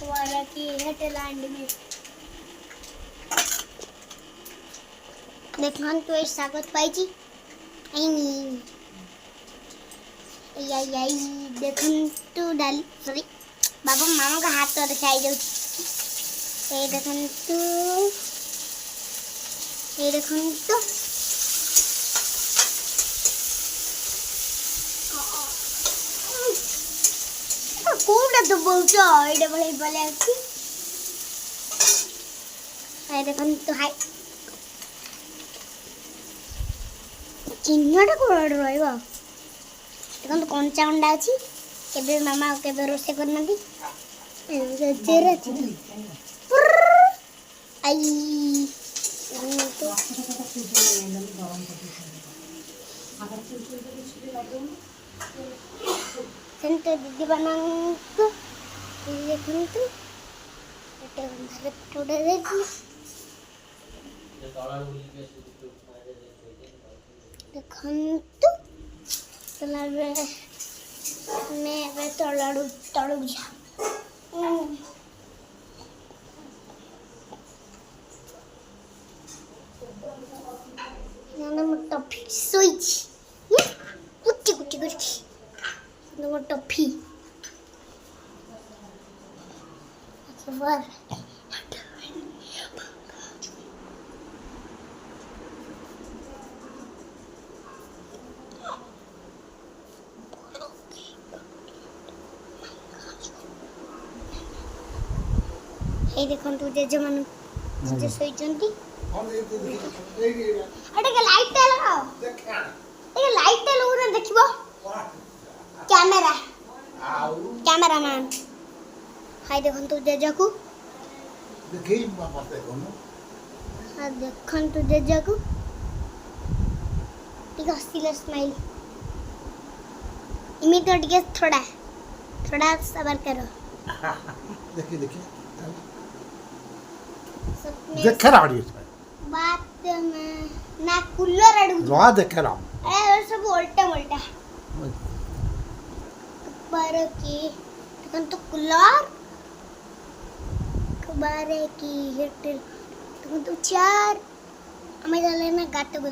वाला की हेडलैंड में देखन तो ए स्वागत पाइची आईनी आई देखन तो डाल सॉरी बाबा मामा का हाथ तो दिखाई दो ए देखन तो कोड़ा तो बोलतो एडे बड़े बले अच्छी ए देखन तो हाय चिन्हटा कोड़ रहइबा देखन तो कंचा अंडा अछि केबे मामा केबे रोसे करनदी जेरा छी आई तो सेंटे दीदी बनांग ये कुंतु एटे अंदर थोड़े देखी देखंतु तलाबे मैं वे तळू जा नाना मोटा फिसोइच कुटी नाना मोटा फी अखबार ए देखन तू जे मन जे सोइचंती अटे के लाइट टे लगाओ ए लाइट टे लगो ना देखिबो कैमरामैन हाय देखन तू जेजाकू देखी बाबा ते कोनो हां देखन तू जेजाकू टिक हस्तीला स्माइल इमिटेट के थोड़ा सबर करो देखी देख रहा है बात में ना कूलर अड़ू रहा देख रहा अरे सब उल्टा पर की देखन तो कूलर खबर की हिट देखन तो चार हमें डाले ना गाते को